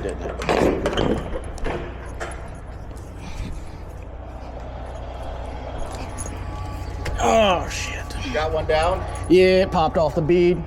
didn't have it. Oh shit. You got one down? Yeah, it popped off the bead.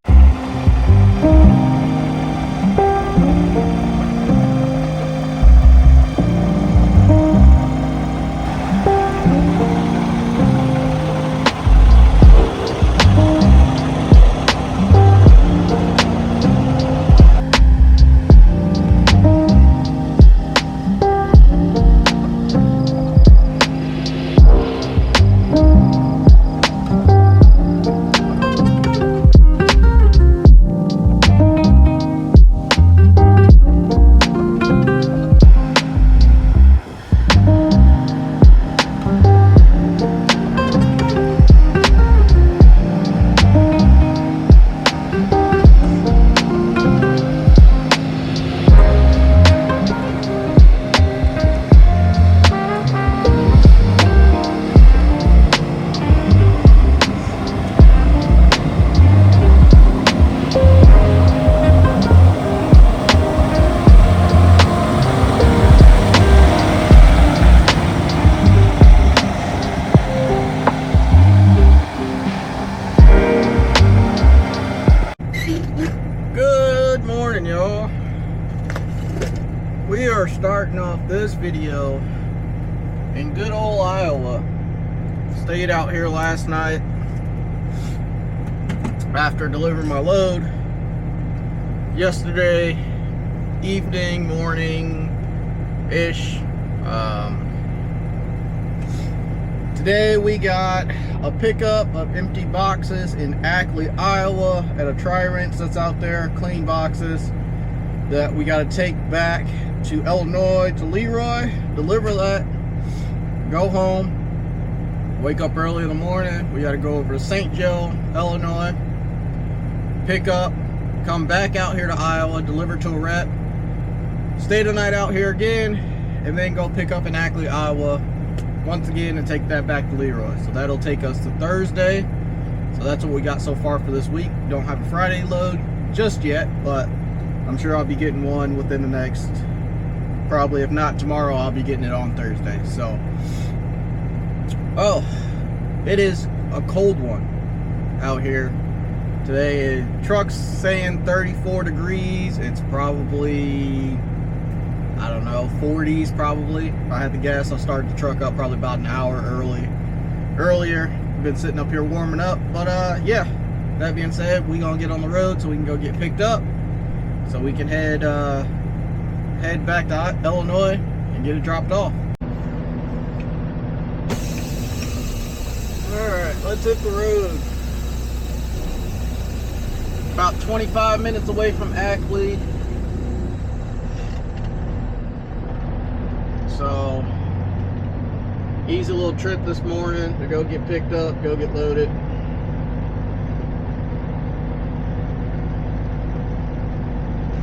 We are starting off this video in good old Iowa. Stayed out here last night after delivering my load yesterday evening, morning-ish. Today we got a pickup of empty boxes in Ackley, Iowa at a tri-rinse that's out there, clean boxes that we got to take back to Illinois, to Leroy, deliver that, go home, wake up early in the morning. We got to go over to St. Joe, Illinois, pick up, come back out here to Iowa, deliver to a rep, stay the night out here again, and then go pick up in Ackley, Iowa once again and take that back to Leroy. So that'll take us to Thursday. So that's what we got so far for this week. Don't have a Friday load just yet, but I'm sure I'll be getting one within the next, probably if not tomorrow, I'll be getting it on Thursday. So, oh, it is a cold one out here today. Truck's saying 34 degrees. It's probably, I don't know, 40s probably. If I had to guess, I started the truck up probably about an hour earlier. I've been sitting up here warming up, but yeah, that being said, we gonna get on the road so we can go get picked up, so we can head back to Illinois and get it dropped off. Alright, let's hit the road. About 25 minutes away from Ackley. So, easy little trip this morning to go get picked up, go get loaded.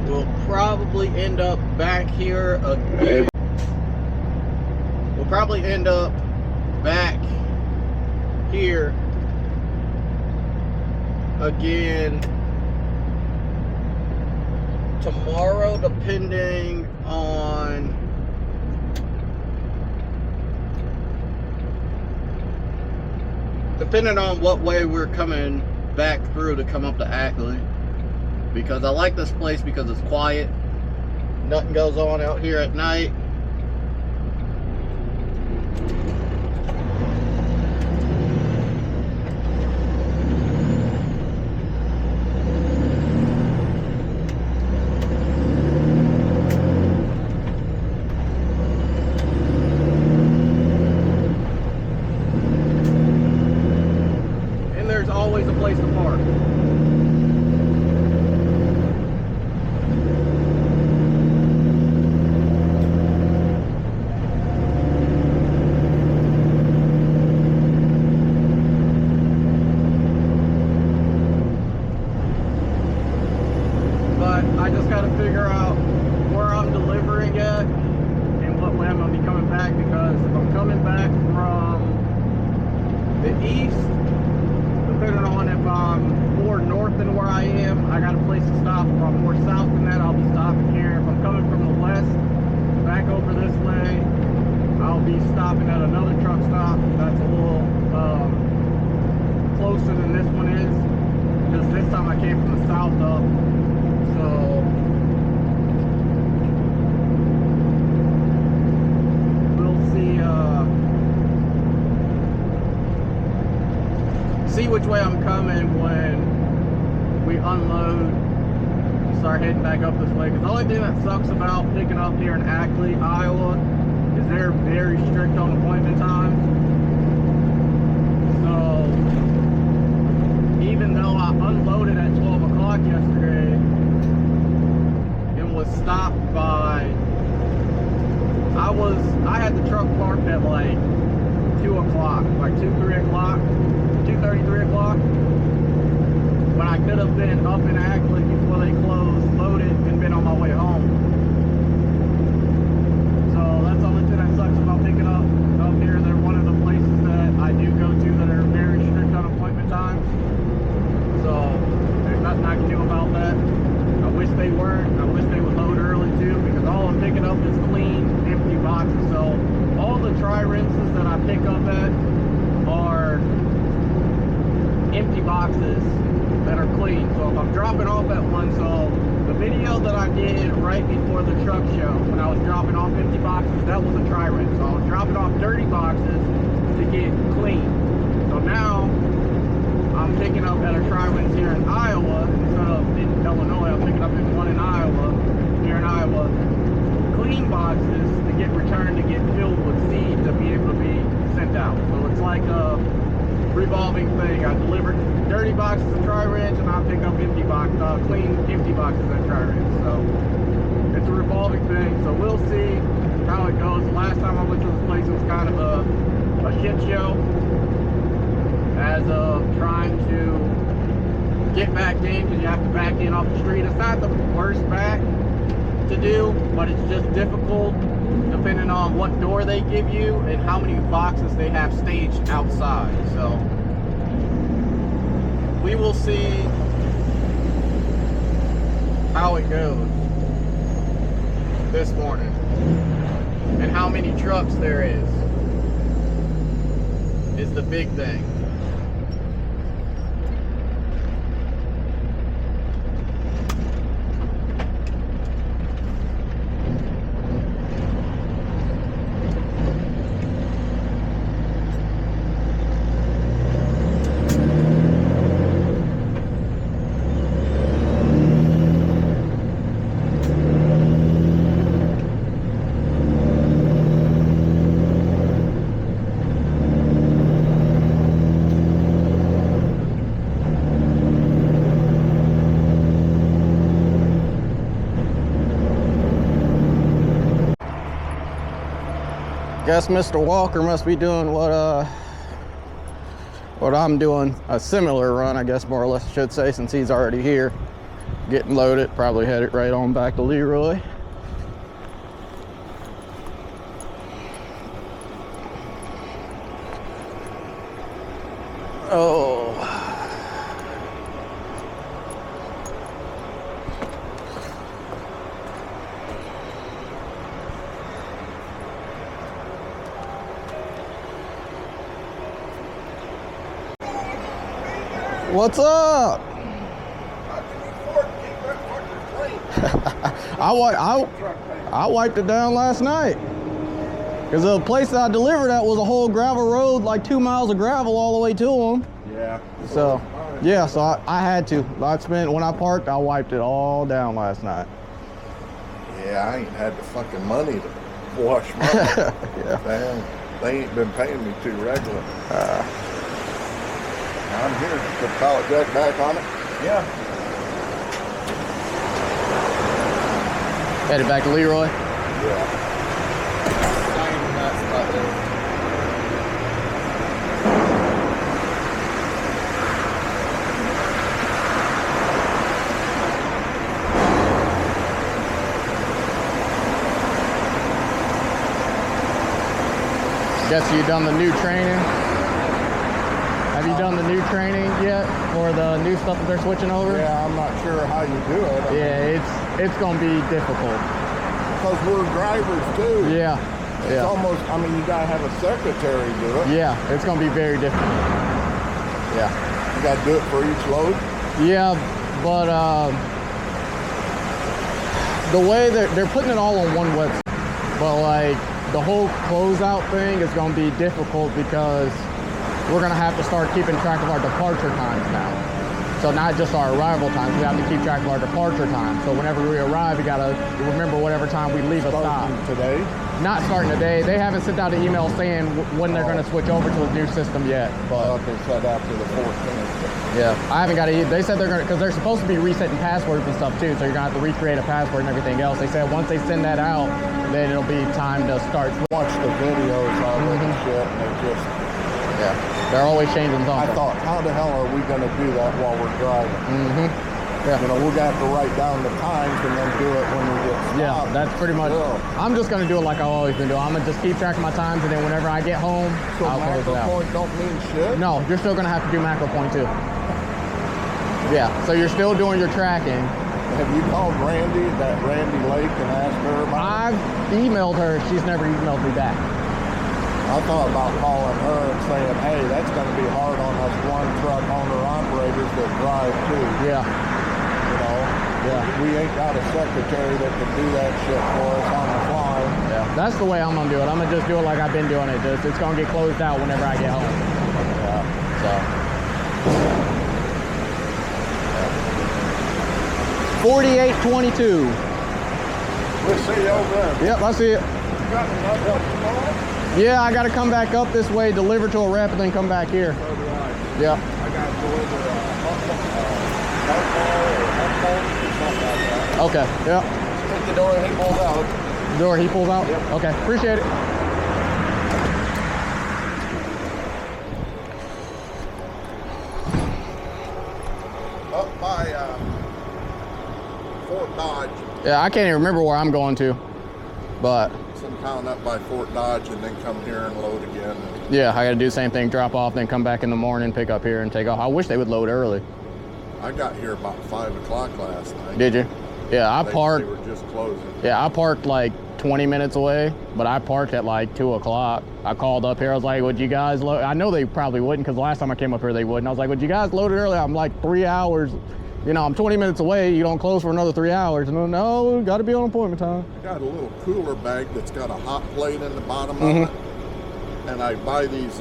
We'll probably end up back here again. We'll probably end up back here again tomorrow, depending on what way we're coming back through to come up to Ackley. Because I like this place because it's quiet. Nothing goes on out here at night. And there's always a place to park. I just got to figure out where I'm delivering at and what way I'm going to be coming back, because if I'm coming back from the east, the depending on if I'm more north than where I am, I got a place to stop. If I'm more south than that, I'll be stopping here. If I'm coming from the west, back over this way, I'll be stopping at another truck stop that's a little closer than this one is, because this time I came from the south up. So see which way I'm coming when we unload, start heading back up this way. Because the only thing that sucks about picking up here in Ackley, Iowa, is they're very strict on appointment times. So even though I unloaded at 12 o'clock yesterday and was stopped by, I had the truck parked at like 2 o'clock, like 3 o'clock, 2:30, 3 o'clock, when I could have been up in Ackley before they closed, loaded, and been on my way home. So that's the only thing that sucks about picking up here. They're one of the places that I do go to that are very strict on appointment times. So there's nothing I can do about that. I wish they weren't. I wish they would load early too, because all I'm picking up is clean, empty boxes. So all the tri-rinses that I pick up at are empty boxes that are clean. So if I'm dropping off at one, so the video that I did right before the truck show, when I was dropping off empty boxes, that was a tri-rinse. So I was dropping off dirty boxes to get clean. So now I'm picking up at a tri-rinse here in Iowa instead of in Illinois. I'm picking up in one in Iowa, here in Iowa, clean boxes to get returned, to get filled with seed to be able to be sent out. So it's like a revolving thing. I deliver dirty boxes at tri-rinse, and I pick up empty clean empty boxes at tri-rinse. So it's a revolving thing. So we'll see how it goes. The last time I went to this place, it was kind of a shit show. As of trying to get back in, because you have to back in off the street. It's not the worst back to do, but it's just difficult depending on what door they give you and how many boxes they have staged outside. So we will see how it goes this morning and how many trucks there is the big thing. Guess Mr. Walker must be doing what I'm doing, a similar run, I guess, more or less I should say, since he's already here getting loaded. Probably headed right on back to Leroy. Oh, what's up? I wiped it down last night because the place that I delivered at was a whole gravel road, like 2 miles of gravel all the way to them. Yeah. So yeah, so I had to. When I parked, I wiped it all down last night. Yeah, I ain't had the fucking money to wash mine. Yeah. Damn, they ain't been paying me too regular. I'm here to put the pallet jack back on it. Yeah. Headed back to Leroy? Yeah. Guess you done the new training? Have you done the new training yet for the new stuff that they're switching over? Yeah, I'm not sure how you do it. Yeah, it's gonna be difficult. Because we're drivers too. Yeah. It's almost, I mean, you gotta have a secretary do it. Yeah, it's gonna be very difficult. Yeah. You gotta do it for each load? Yeah, but the way they're putting it all on one website, but like the whole closeout thing is gonna be difficult because we're gonna have to start keeping track of our departure times now. So not just our arrival times, we have to keep track of our departure time. So whenever we arrive, we gotta remember whatever time we leave a stop. Today? Not starting today. They haven't sent out an email saying when they're gonna switch over to the new system yet. But they said after the 14th. yeah, I haven't got it. They said they're gonna, because they're supposed to be resetting passwords and stuff too. So you're gonna have to recreate a password and everything else. They said once they send that out, then it'll be time to start. Watch the videos of it and shit, and they just. Yeah, they're always changing something. I thought, how the hell are we going to do that while we're driving? Yeah. You know, we're going to have to write down the times and then do it when we get stopped. Yeah, that's pretty much. I'm just going to do it like I've always been doing. I'm going to just keep track of my times, and then whenever I get home, so I'll close it out. Macro point don't mean shit? No, you're still going to have to do macro point too. Yeah, so you're still doing your tracking. Have you called Randy Lake, and asked her about it? I've emailed her. She's never emailed me back. I thought about calling her and saying, hey, that's going to be hard on us one truck owner-operators that drive too. Yeah. You know? Yeah. We ain't got a secretary that can do that shit for us on the fly. Yeah. That's the way I'm going to do it. I'm going to just do it like I've been doing it. It's going to get closed out whenever I get home. Yeah. So. 4822. We'll see you over there. Yep, I see it. You got enough help tomorrow? Yeah, I got to come back up this way, deliver to a rep, and then come back here. So do I. Yeah. I got to deliver a or something like that. Okay, yeah. Take the door and he pulls out. Door he pulls out? Yep. Okay, appreciate it. Up by Fort Dodge. Yeah, I can't even remember where I'm going to, but Some town up by Fort Dodge and then come here and load again. yeah, I got to do the same thing, drop off, then come back in the morning, pick up here and take off. I wish they would load early. I got here about 5 o'clock last night. Did you? Yeah, They parked. were just closing. Yeah, I parked like 20 minutes away, but I parked at like 2 o'clock. I called up here. I was like, would you guys load? I know they probably wouldn't because last time I came up here, they wouldn't. I was like, would you guys load it early? I'm like 3 hours. You know, I'm 20 minutes away. You don't close for another 3 hours. And no, got to be on appointment time. I got a little cooler bag that's got a hot plate in the bottom of it. And I buy these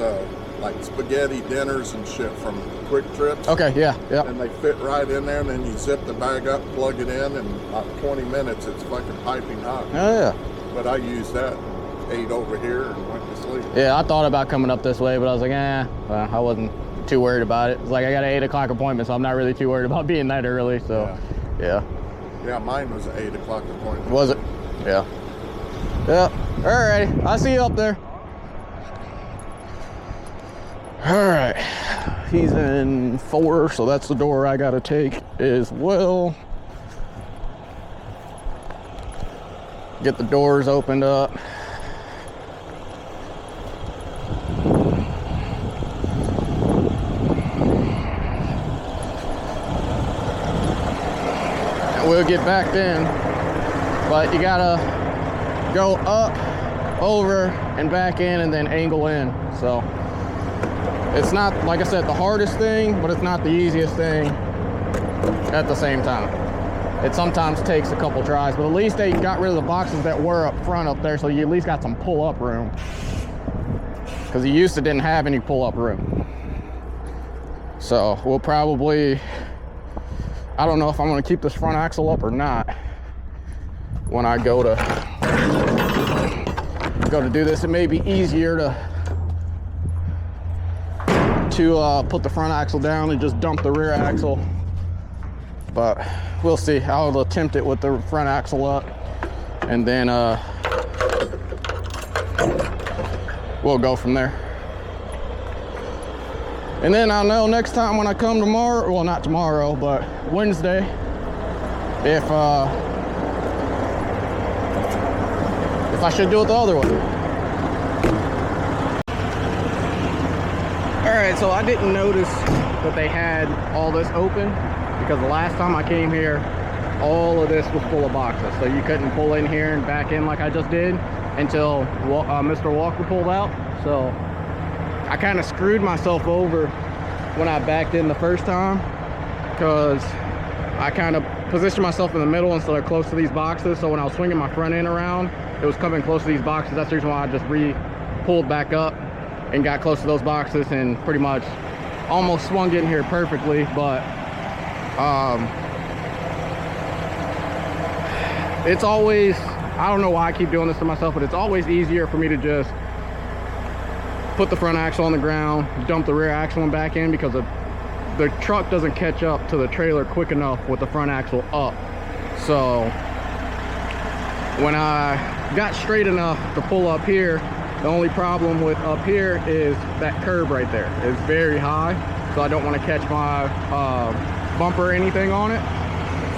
like spaghetti dinners and shit from Quick Trips. Okay, yeah, yeah. And they fit right in there, and then you zip the bag up, plug it in, and about 20 minutes it's fucking piping hot. Oh, yeah. But I used that, ate over here, and went to sleep. Yeah, I thought about coming up this way, but I was like, I wasn't too worried about it. It's like I got an 8 o'clock appointment, so I'm not really too worried about being that early. So, yeah. Yeah, mine was an 8 o'clock appointment. Was it? Yeah. Yeah. All right. I'll see you up there. All right. He's in 4, so that's the door I got to take as well. Get the doors opened up. And we'll get back in, but you gotta go up, over, and back in, and then angle in. So it's not, like I said, the hardest thing, but it's not the easiest thing at the same time. It sometimes takes a couple tries, but at least they got rid of the boxes that were up front up there, so you at least got some pull-up room. Because you used to didn't have any pull-up room. So we'll probably, I don't know if I'm gonna keep this front axle up or not when I go to do this. It may be easier to put the front axle down and just dump the rear axle, but we'll see. I'll attempt it with the front axle up, and then we'll go from there. And then I'll know next time when I come tomorrow, well, not tomorrow, but Wednesday, if I should do it the other way. All right, so I didn't notice that they had all this open because the last time I came here, all of this was full of boxes. So you couldn't pull in here and back in like I just did until Mr. Walker pulled out. So I kind of screwed myself over when I backed in the first time because I kind of positioned myself in the middle instead of close to these boxes. So when I was swinging my front end around, it was coming close to these boxes. That's the reason why I just pulled back up and got close to those boxes and pretty much almost swung in here perfectly. But it's always, I don't know why I keep doing this to myself, but it's always easier for me to just put the front axle on the ground, dump the rear axle and back in, because the truck doesn't catch up to the trailer quick enough with the front axle up. So when I got straight enough to pull up here, the only problem with up here is that curb right there. It's very high, so I don't want to catch my bumper or anything on it.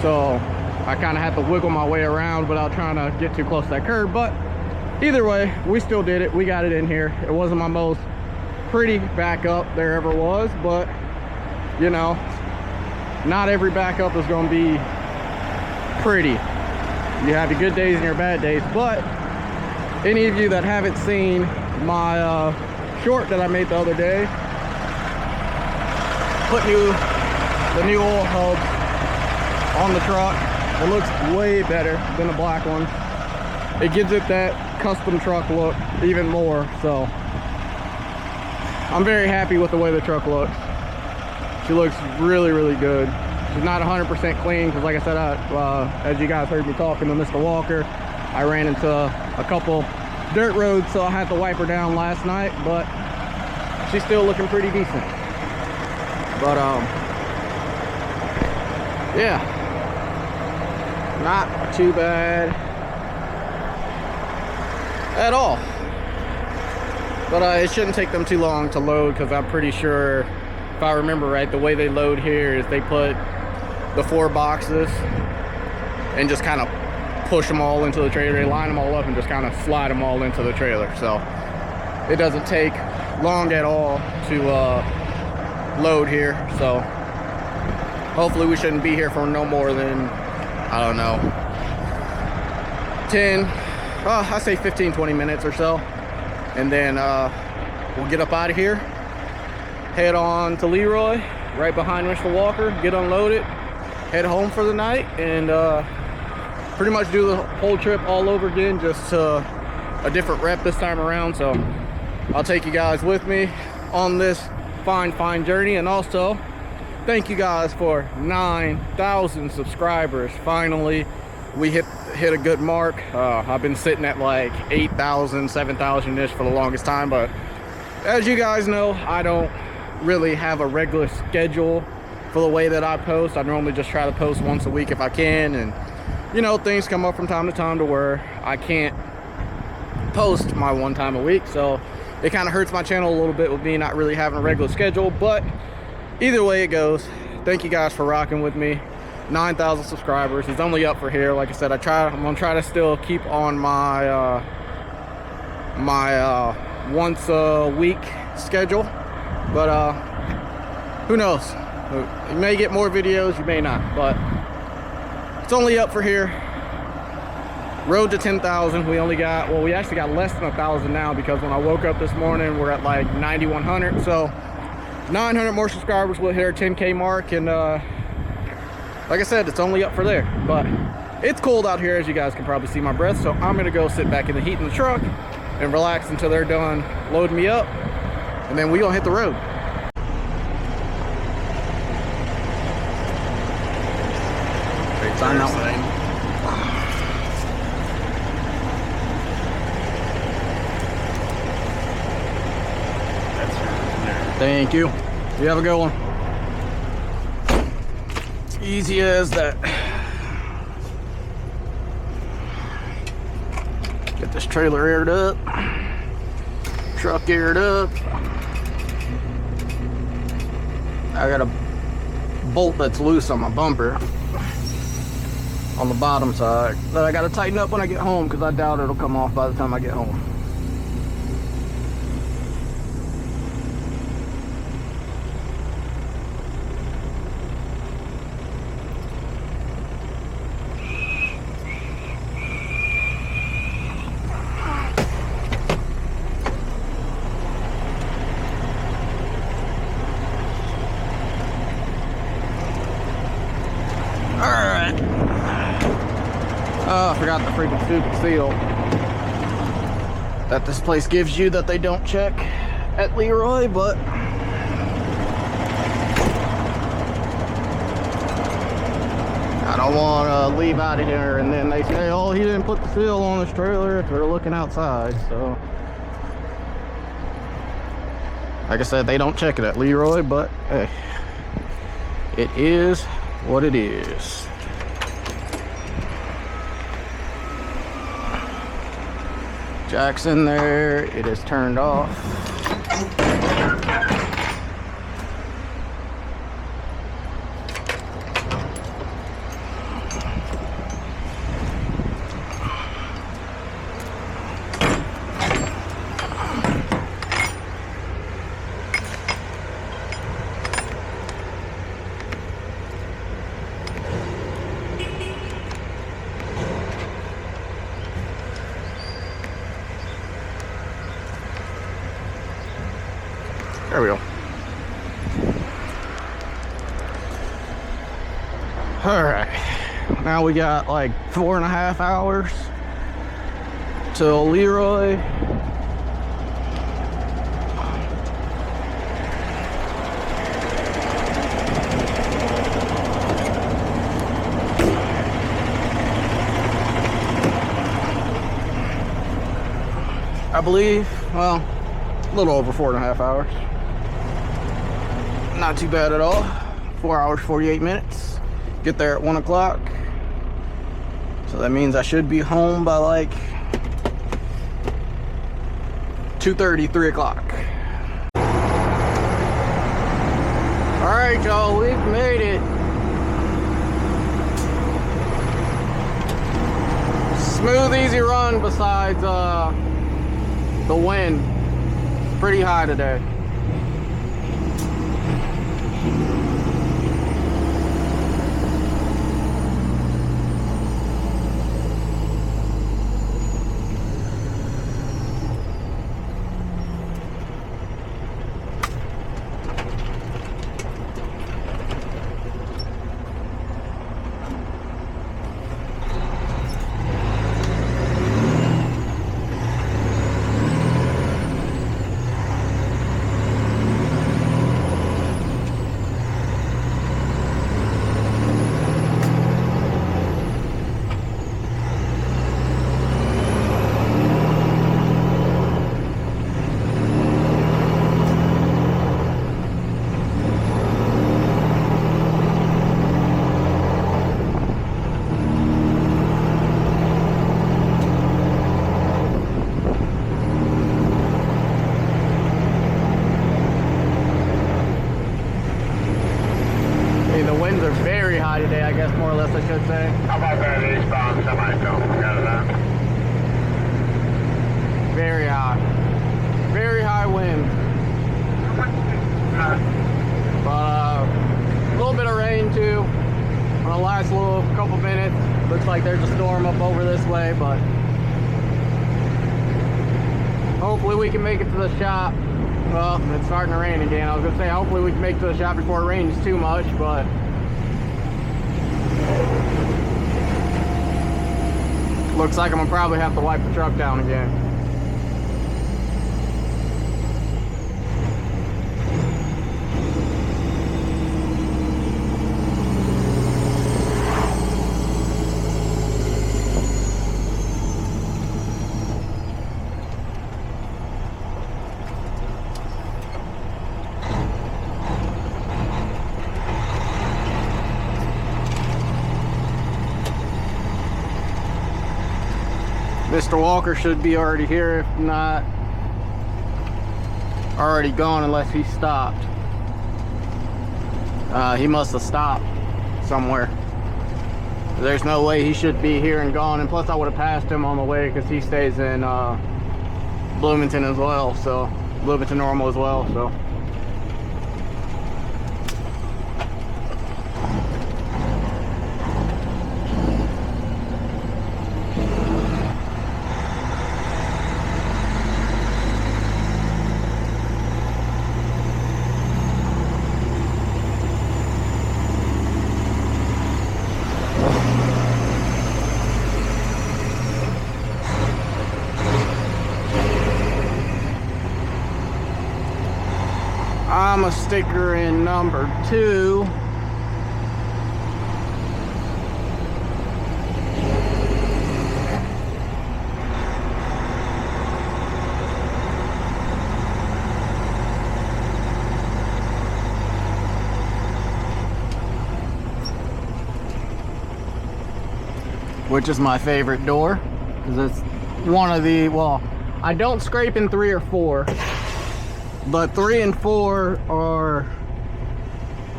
So I kind of had to wiggle my way around without trying to get too close to that curb. But either way, we still did it. We got it in here. It wasn't my most pretty backup there ever was, but you know, not every backup is going to be pretty. You have your good days and your bad days. But any of you that haven't seen my short that I made the other day, put the new oil hub on the truck. It looks way better than the black one. It gives it that custom truck look even more. So I'm very happy with the way the truck looks. She looks really, really good. She's not 100% clean because, like I said, as you guys heard me talking to Mr. Walker, I ran into a couple dirt roads, so I had to wipe her down last night, but she's still looking pretty decent. But yeah, not too bad at all. But it shouldn't take them too long to load, because I'm pretty sure, if I remember right, the way they load here is they put the 4 boxes and just kind of push them all into the trailer. They line them all up and just kind of slide them all into the trailer. So it doesn't take long at all to load here. So hopefully we shouldn't be here for no more than, I don't know, I say 15-20 minutes or so. And then we'll get up out of here, head on to Leroy, right behind Mr. Walker, get unloaded, head home for the night, and pretty much do the whole trip all over again, just a different rep this time around. So I'll take you guys with me on this fine journey. And also thank you guys for 9,000 subscribers. Finally, we hit a good mark. I've been sitting at like 8,000, 7,000-ish for the longest time, but as you guys know, I don't really have a regular schedule for the way that I post. I normally just try to post once a week if I can, and you know, things come up from time to time to where I can't post my one time a week, so it kind of hurts my channel a little bit with me not really having a regular schedule. But either way it goes, thank you guys for rocking with me. 9,000 subscribers. It's only up for here. Like I said, I'm gonna try to still keep on my once a week schedule, but who knows, you may get more videos, you may not, but it's only up for here. Road to 10,000. We only got, well, we actually got less than 1,000 now, because when I woke up this morning we're at like 9,100. So 900 more subscribers will hit our 10K mark, and like I said, it's only up for there. But it's cold out here, as you guys can probably see my breath, so I'm gonna go sit back in the heat in the truck and relax until they're done loading me up, and then we gonna hit the road. Great sign that one. Thank you. You have a good one. Easy as that. Get this trailer aired up, truck aired up. I got a bolt that's loose on my bumper on the bottom side that I got to tighten up when I get home, because I doubt it'll come off by the time I get home. Oh, I forgot the freaking stupid seal that this place gives you that they don't check at Leroy, but I don't want to leave out of here and then they say, oh, he didn't put the seal on his trailer if they're looking outside. So like I said, they don't check it at Leroy, but hey, it is what it is. Jack's in there, it is turned off. There we go. All right, now we got like 4.5 hours till Leroy. I believe, well, a little over 4.5 hours. Not too bad at all. 4 hours, 48 minutes. Get there at 1 o'clock. So that means I should be home by like 2:30, 3 o'clock. All right, y'all, we've made it. Smooth, easy run besides the wind. Pretty high today. Today, I guess, more or less, I should say. How about that eastbound semi-film? Got it on? Very high. Very high wind. But a little bit of rain too. On the last little couple minutes. Looks like there's a storm up over this way, but hopefully we can make it to the shop. Well, it's starting to rain again. I was gonna say hopefully we can make it to the shop before it rains too much, but looks like I'm gonna probably have to wipe the truck down again. Mr. Walker should be already here, if not already gone, unless he stopped. He must have stopped somewhere. There's no way he should be here and gone, and plus I would have passed him on the way because he stays in Bloomington as well, so Bloomington Normal as well, so. gonna sticker in number 2. Which is my favorite door, because it's one of the, well, I don't scrape in 3 or 4, but 3 and 4 are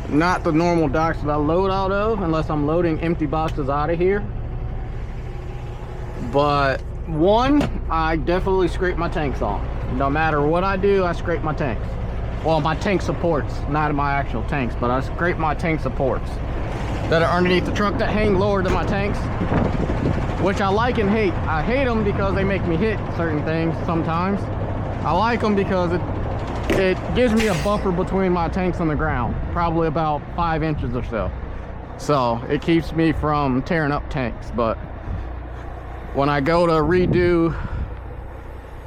not the normal docks that I load out of unless I'm loading empty boxes out of here. But 1, I definitely scrape my tanks on. No matter what I do, I scrape my tanks. Well, my tank supports, not my actual tanks, but I scrape my tank supports that are underneath the truck that hang lower than my tanks, which I like and hate. I hate them because they make me hit certain things sometimes. I like them because it gives me a buffer between my tanks on the ground, probably about 5 inches or so. So it keeps me from tearing up tanks. But when I go to redo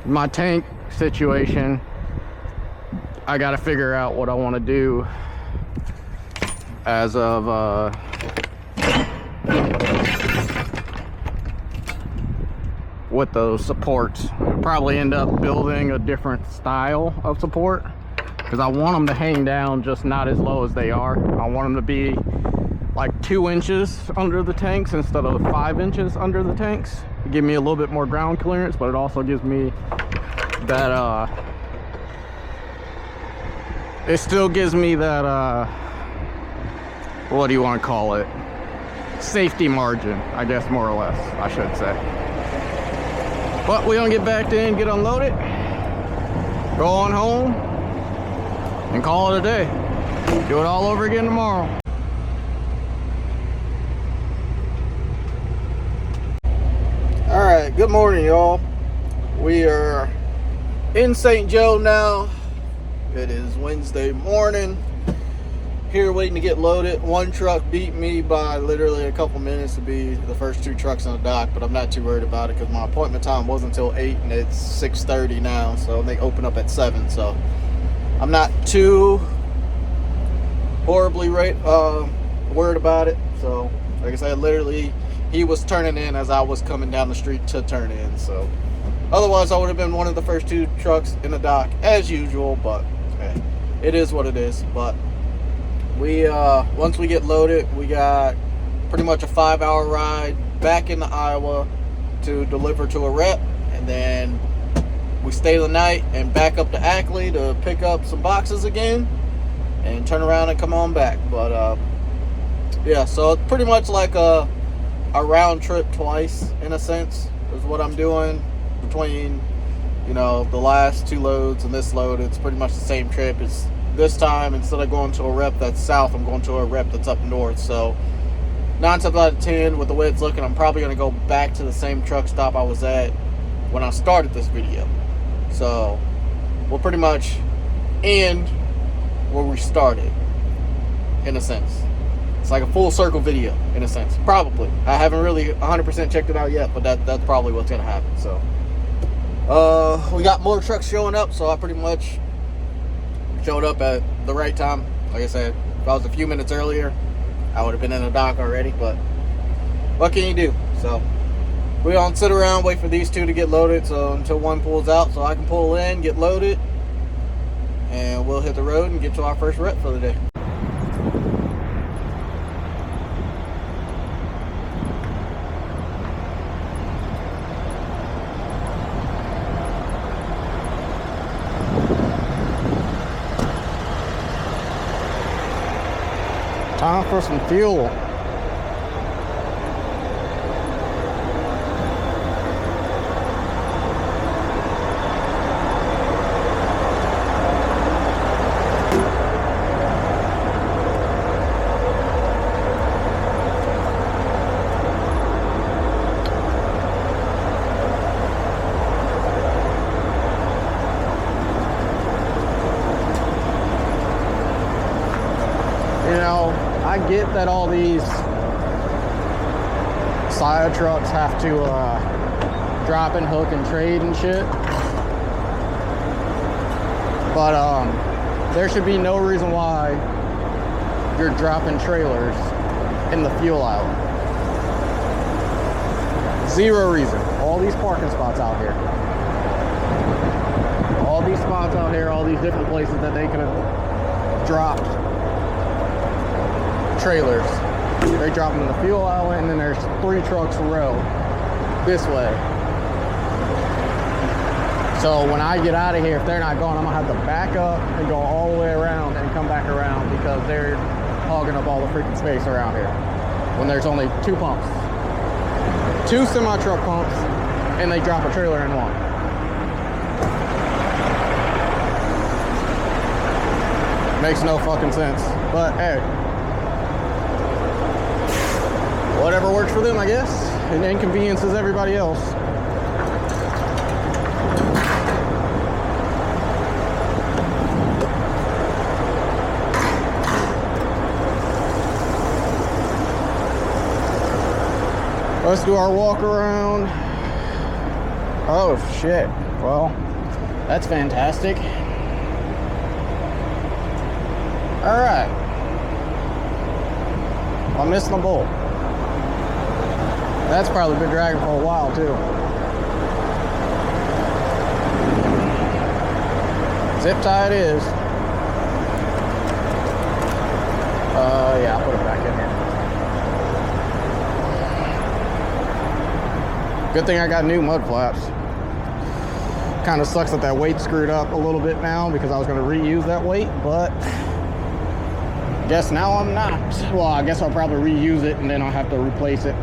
my tank situation, I got to figure out what I want to do as of with those supports. I'll probably end up building a different style of support, because I want them to hang down, just not as low as they are. I want them to be like 2 inches under the tanks instead of 5 inches under the tanks. It gives me a little bit more ground clearance, but it also gives me that it still gives me that what do you want to call it, safety margin, I guess, more or less, I should say. But we're gonna get back in, get unloaded, go on home, and call it a day. Do it all over again tomorrow. All right, good morning, y'all. We are in St. Joe now. It is Wednesday morning. Here waiting to get loaded. One truck beat me by literally a couple minutes to be the first 2 trucks on the dock, but I'm not too worried about it because my appointment time wasn't until 8 and it's 6:30 now, so they open up at 7, so I'm not too horribly worried about it. So like I said, literally he was turning in as I was coming down the street to turn in, so otherwise I would have been one of the first 2 trucks in the dock as usual, but hey, it is what it is. But we once we get loaded, we got pretty much a 5-hour ride back into Iowa to deliver to a rep, and then we stay the night and back up to Ackley to pick up some boxes again and turn around and come on back. But yeah, so it's pretty much like a round trip twice in a sense is what I'm doing between, you know, the last 2 loads and this load. It's pretty much the same trip. It's this time, instead of going to a rep that's south, I'm going to a rep that's up north. So 9 times out of 10, with the way it's looking, I'm probably going to go back to the same truck stop I was at when I started this video. So we'll pretty much end where we started, in a sense. It's like a full circle video, in a sense. Probably. I haven't really 100% checked it out yet, but that's probably what's going to happen. So we got more trucks showing up, so I pretty much showed up at the right time. Like I said, if I was a few minutes earlier, I would have been in the dock already, but what can you do? So we don't sit around, wait for these 2 to get loaded, so until one pulls out so I can pull in, get loaded, and we'll hit the road and get to our first rep for the day. Time for some fuel. You know, I get that all these side trucks have to drop and hook and trade and shit, but there should be no reason why you're dropping trailers in the fuel aisle. Zero reason. All these parking spots out here. All these spots out here, all these different places that they could have dropped trailers. They drop them in the fuel aisle, and then there's 3 trucks a row this way. So when I get out of here, if they're not going, I'm gonna have to back up and go all the way around and come back around because they're hogging up all the freaking space around here when there's only 2 pumps. 2 semi-truck pumps, and they drop a trailer in one. Makes no fucking sense. But hey, whatever works for them, I guess. It inconveniences everybody else. Let's do our walk around. Oh shit. Well, that's fantastic. All right. I'm missing a bolt. That's probably been dragging for a while too. Zip tie it is. Yeah, I'll put it back in here. Good thing I got new mud flaps. Kind of sucks that weight screwed up a little bit now because I was going to reuse that weight, but guess now I'm not. Well, I guess I'll probably reuse it and then I'll have to replace it.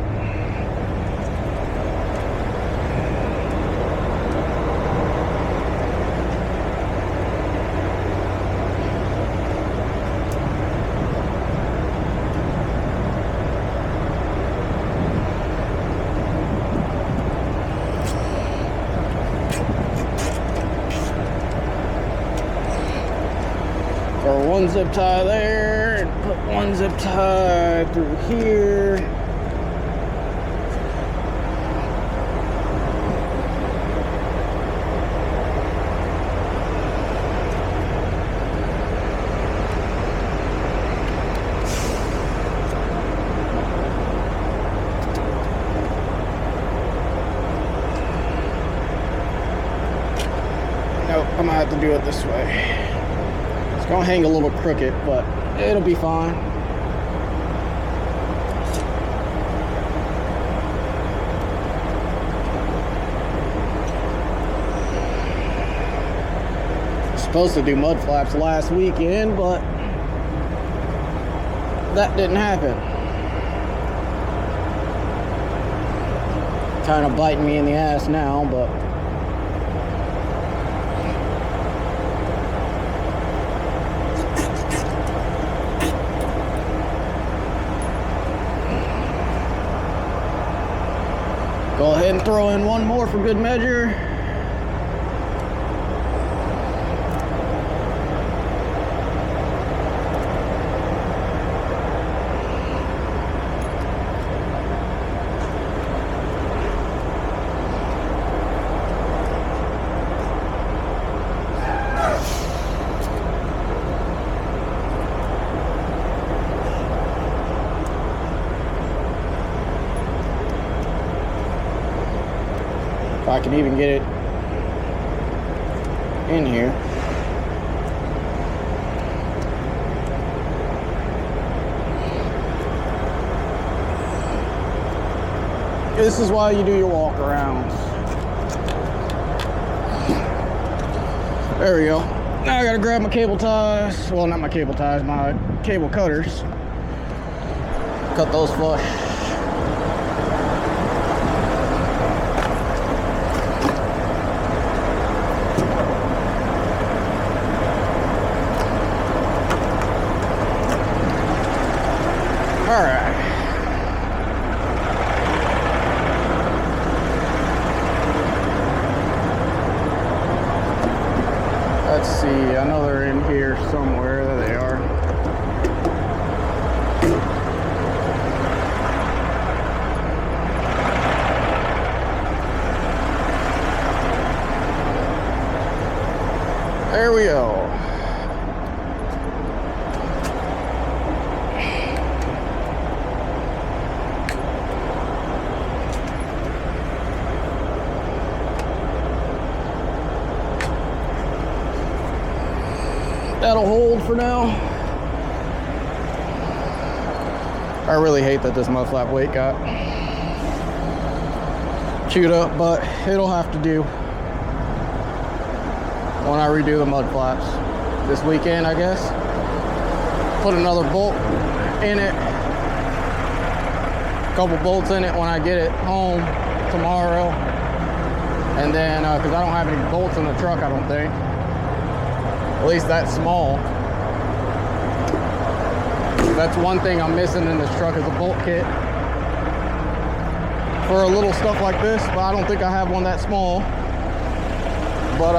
Or 1 zip tie there, and put 1 zip tie through here. Nope, I'm gonna have to do it this way. It's gonna hang a little crooked, but it'll be fine. Supposed to do mud flaps last weekend, but that didn't happen. Kind of biting me in the ass now, but go ahead and throw in 1 more for good measure. If I can even get it in here. This is why you do your walk arounds. There we go. Now I gotta grab my cable ties. Well, not my cable ties, my cable cutters. Cut those flush. All right. Let's see, I know they're in here somewhere. There they are. There we go. That'll hold for now. I really hate that this mud flap weight got chewed up, but it'll have to do when I redo the mud flaps this weekend, I guess. Put another bolt in it, a couple bolts in it when I get it home tomorrow. And then, because I don't have any bolts in the truck, I don't think. At least that small. That's one thing I'm missing in this truck is a bolt kit for a little stuff like this, but I don't think I have one that small. But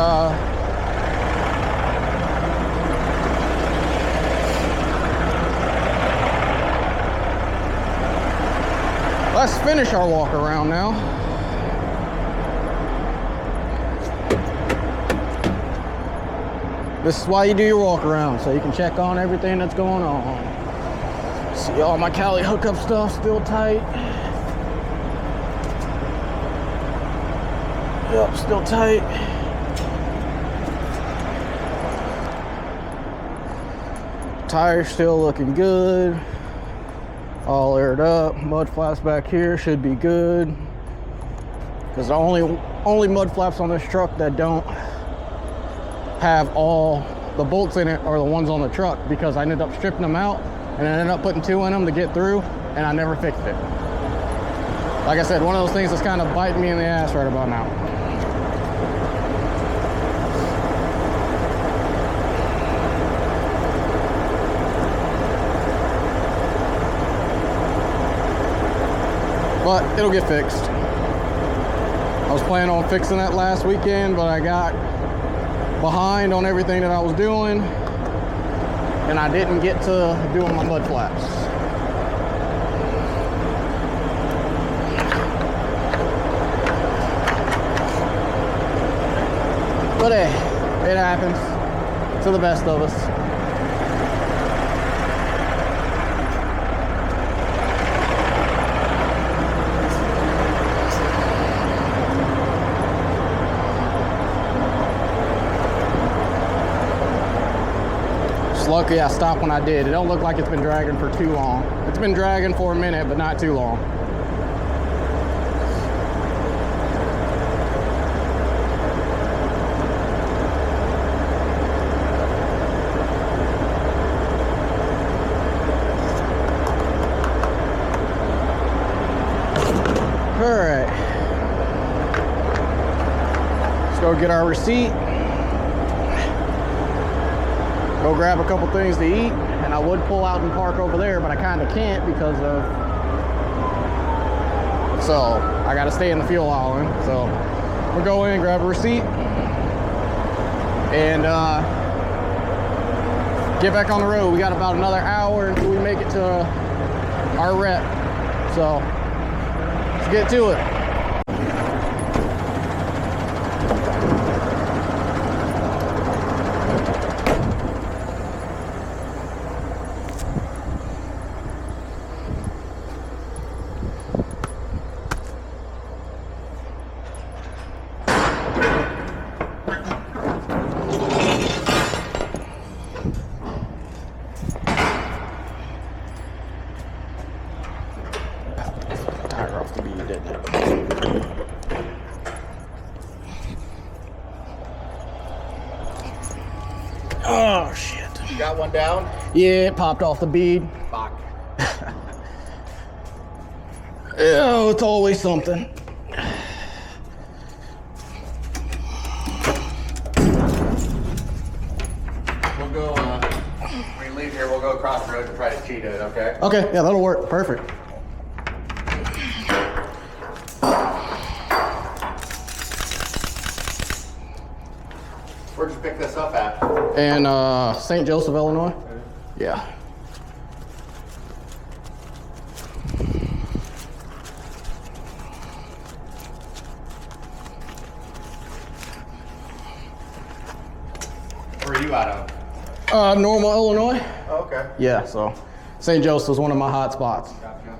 let's finish our walk around now. This is why you do your walk around, so you can check on everything that's going on. See all my Cali hookup stuff still tight. Yep, still tight. Tires still looking good. All aired up. Mud flaps back here should be good. Because the only mud flaps on this truck that don't have all the bolts in it are the ones on the truck, because I ended up stripping them out and I ended up putting 2 in them to get through, and I never fixed it. Like I said, one of those things that's kind of biting me in the ass right about now. But it'll get fixed. I was planning on fixing that last weekend, but I got behind on everything that I was doing, and I didn't get to doing my mud flaps. But hey, it happens to the best of us. Lucky I stopped when I did. It don't look like it's been dragging for too long. It's been dragging for a minute, but not too long. All right. Let's go get our receipt. Go grab a couple things to eat, and I would pull out and park over there, but I kind of can't because of, so I got to stay in the fuel island. So we'll go in, grab a receipt, and get back on the road. We got about another hour until we make it to our rep. So let's get to it. Oh shit. You got one down? Yeah, it popped off the bead. Fuck. Oh, it's always something. We'll go, when we leave here, we'll go across the road and try to cheat it, okay? Okay, yeah, that'll work. Perfect. Where'd you pick this up at? In St. Joseph, Illinois? Yeah. Where are you out of? Normal, Illinois? Oh, okay. Yeah, so St. Joseph is one of my hot spots. Gotcha.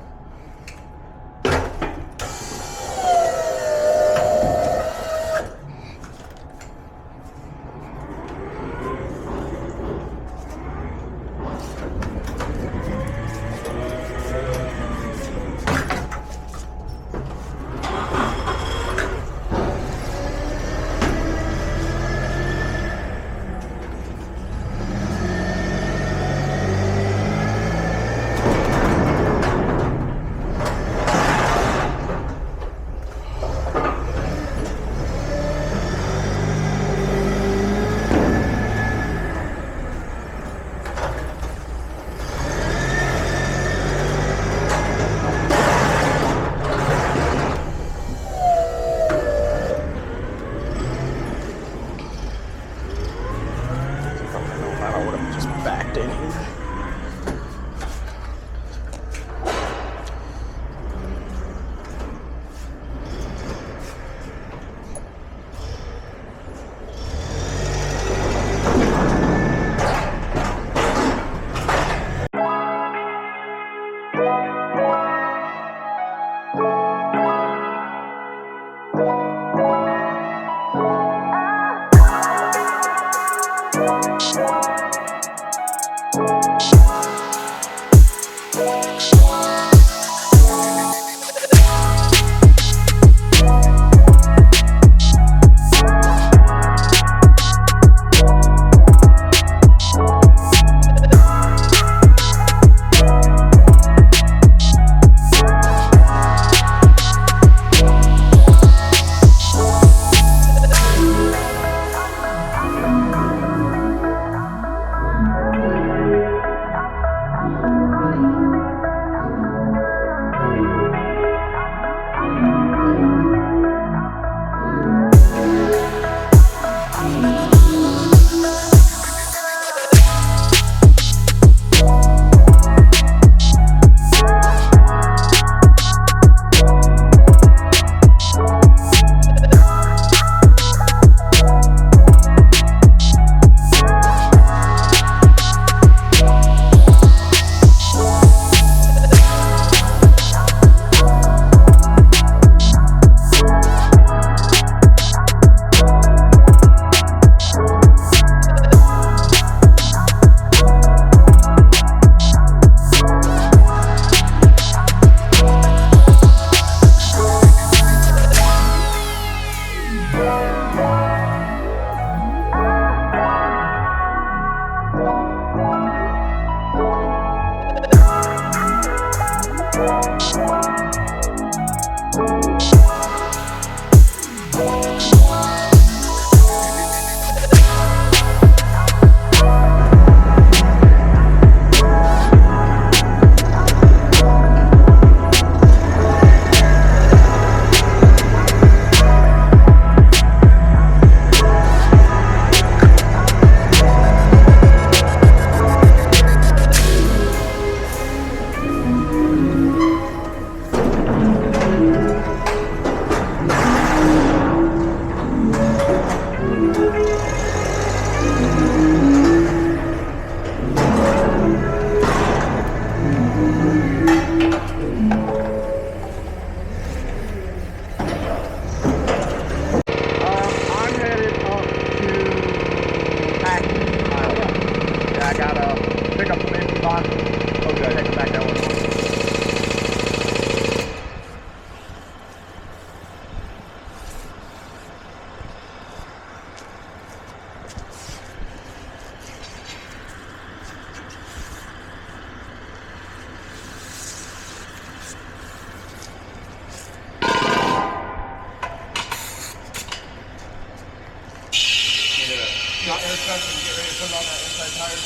suspension, get ready to put it on that inside tire.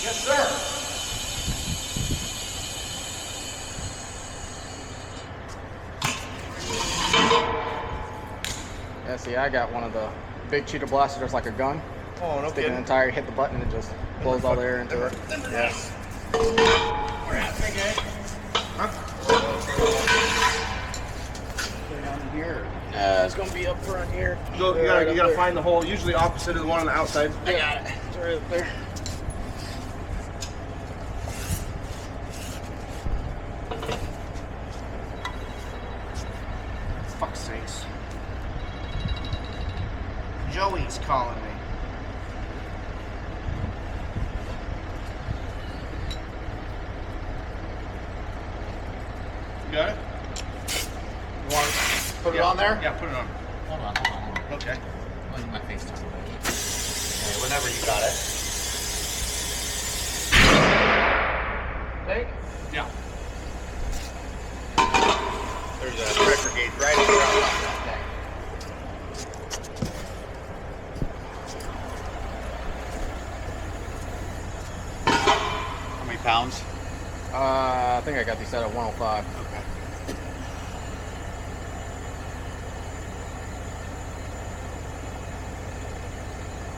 Yes, sir. Yeah, see, I got one of the big cheetah blasters, there's like a gun. Oh, no Stick it in kidding. the tire, you hit the button, and it just blows all the air into it. Yes. We're at big A. Huh? Down here. It's gonna be up front here. You gotta find the hole, usually opposite of the one on the outside. I got it. It's right up there. Fuck's sakes. Joey's calling me. You got it? You want to put it on there? Yeah, put it on. Hold on. Okay. I'll use my FaceTime. Okay, whenever you got it. Take? Yeah. There's a pressure gauge right in around that thing. How many pounds? I think I got these set at 105. Okay.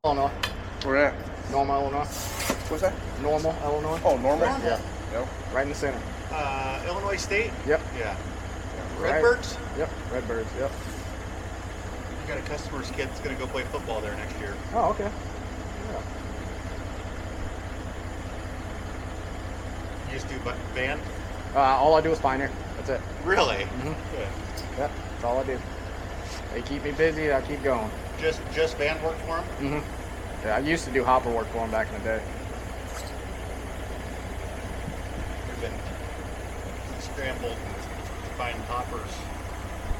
Illinois. Where at? Normal, Illinois. What's that? Normal, Illinois. Oh, normal? Yeah. Yep. Right in the center. Illinois State? Yep. Yeah. Right. Redbirds? Yep. Redbirds. Yep. We got a customer's kid that's going to go play football there next year. Oh, okay. Yeah. You just do band? All I do is Pioneer. That's it. Really? Mhm. Good. Yep. That's all I do. They keep me busy. I keep going. Just band work for him? Mhm. Yeah, I used to do hopper work for them back in the day. We've been scrambled to find hoppers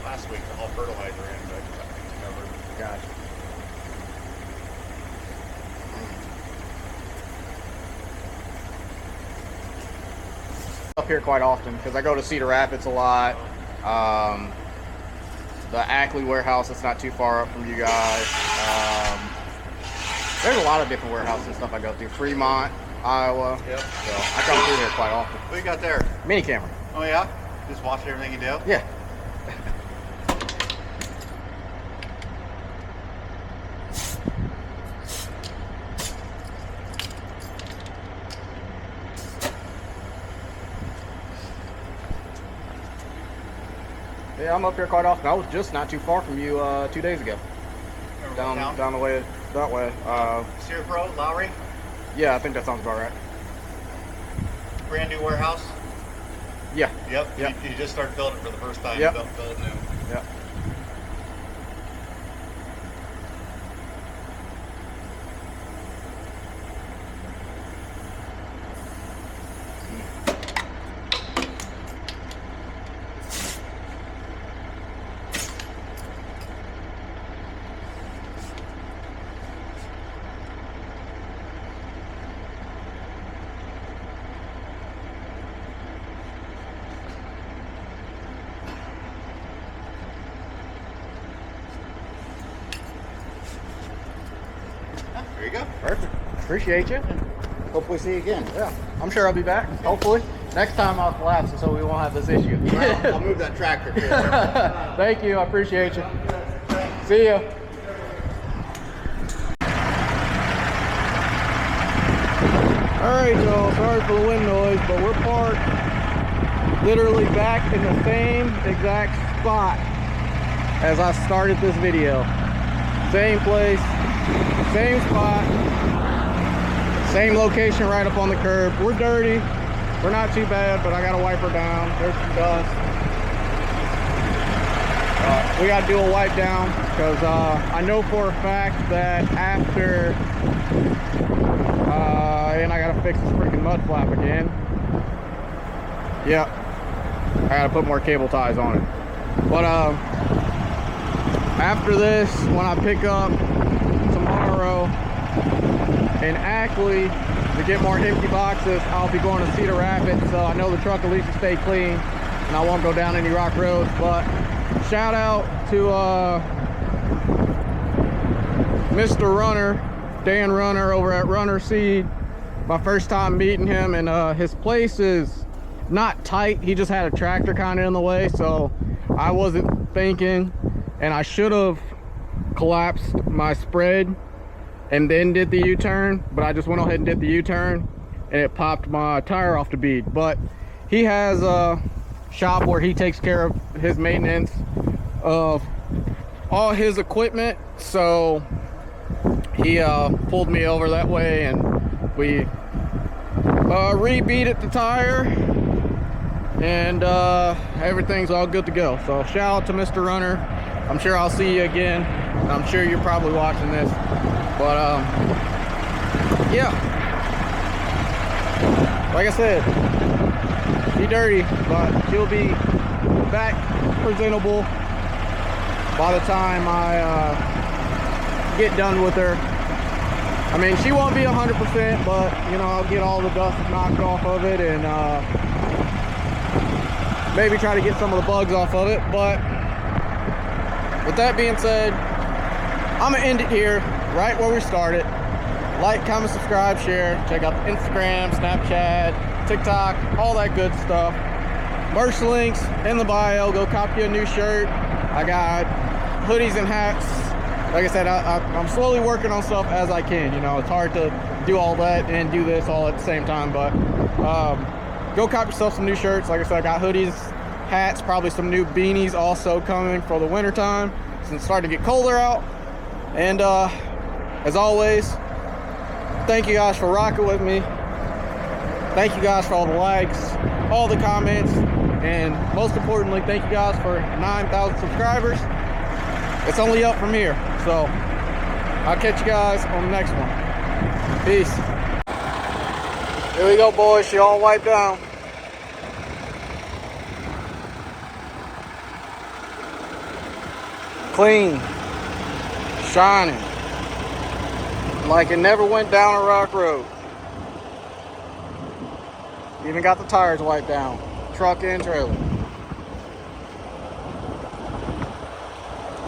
last week to haul fertilizer in, but it's covered. Gotcha. Up here quite often because I go to Cedar Rapids a lot. The Ackley warehouse that's not too far up from you guys. There's a lot of different warehouses and stuff I go through. Fremont, Iowa. Yep. So I come through here quite often. What you got there? Mini camera. Oh yeah? Just watch everything you do? Yeah. Yeah, I'm up here quite often. I was just not too far from you 2 days ago. Down the way, that way. Sears Road, Lowry, Yeah, I think that sounds about right. brand new warehouse. Yeah. Yep. Yep. You just started building it for the first time. Yep. Build new. Yeah. There you go. Perfect. Appreciate you. Hopefully see you again. Yeah. I'm sure I'll be back. Hopefully. Next time I'll collapse so we won't have this issue. Well, I'll move that tractor for you. Thank you. I appreciate you. See ya. Alright, y'all. Sorry for the wind noise, but we're parked literally back in the same exact spot as I started this video. Same place, same spot, same location right up on the curb. We're dirty. We're not too bad, but I got to wipe her down. There's some dust. We got to do a wipe down because I know for a fact that after, and I got to fix this freaking mud flap again. Yep. I got to put more cable ties on it. But after this, when I pick up tomorrow in Ackley to get more empty boxes, I'll be going to Cedar Rapids, so I know the truck at least will stay clean and I won't go down any rock roads. But shout out to Mr. Runner Dan Runner over at Runner Seed. My first time meeting him, and his place is not tight. He just had a tractor kind of in the way, so I wasn't thinking, and I should have collapsed my spread and then did the U-turn, but I just went ahead and did the U-turn, and it popped my tire off the bead. But he has a shop where he takes care of his maintenance of all his equipment, so he pulled me over that way, and we re-beaded the tire, and everything's all good to go. So shout out to Mr. Runner. I'm sure I'll see you again. I'm sure you're probably watching this, but yeah, like I said, be dirty, but she'll be back presentable by the time I get done with her. I mean, she won't be 100%, but you know, I'll get all the dust knocked off of it, and maybe try to get some of the bugs off of it. But with that being said, I'm gonna end it here, right where we started. Like, comment, subscribe, share. Check out the Instagram, Snapchat, TikTok, all that good stuff. Merch links in the bio. Go copy a new shirt. I got hoodies and hats. Like I said, I'm slowly working on stuff as I can. You know, it's hard to do all that and do this all at the same time, but go cop yourself some new shirts. Like I said, I got hoodies, hats, probably some new beanies also coming for the winter time since it's starting to get colder out. And as always, thank you guys for rocking with me. Thank you guys for all the likes, all the comments, and most importantly, thank you guys for 9,000 subscribers. It's only up from here, so I'll catch you guys on the next one. Peace. Here we go, boys. She all wiped down. Clean, shining, like it never went down a rock road. Even got the tires wiped down, truck and trailer.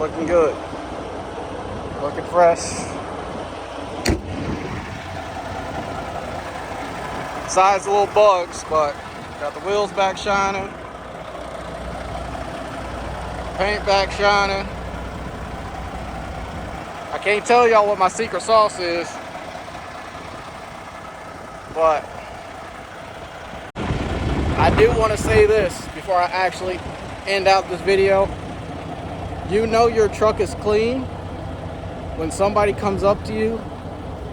Looking good, looking fresh. Besides the little bugs, but got the wheels back shining, paint back shining. I can't tell y'all what my secret sauce is, but I do want to say this before I actually end out this video. You know your truck is clean when somebody comes up to you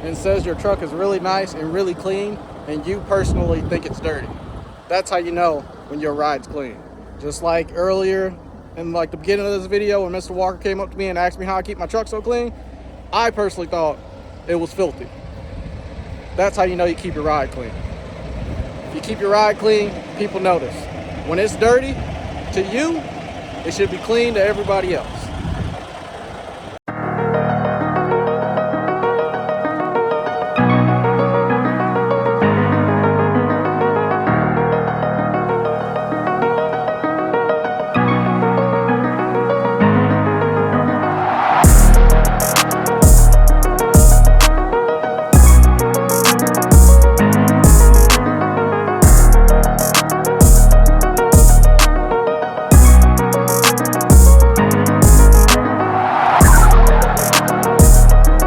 and says your truck is really nice and really clean, and you personally think it's dirty. That's how you know when your ride's clean. Just like earlier in like the beginning of this video when Mr. Walker came up to me and asked me how I keep my truck so clean, I personally thought it was filthy. That's how you know you keep your ride clean. If you keep your ride clean, people notice. When it's dirty to you, it should be clean to everybody else.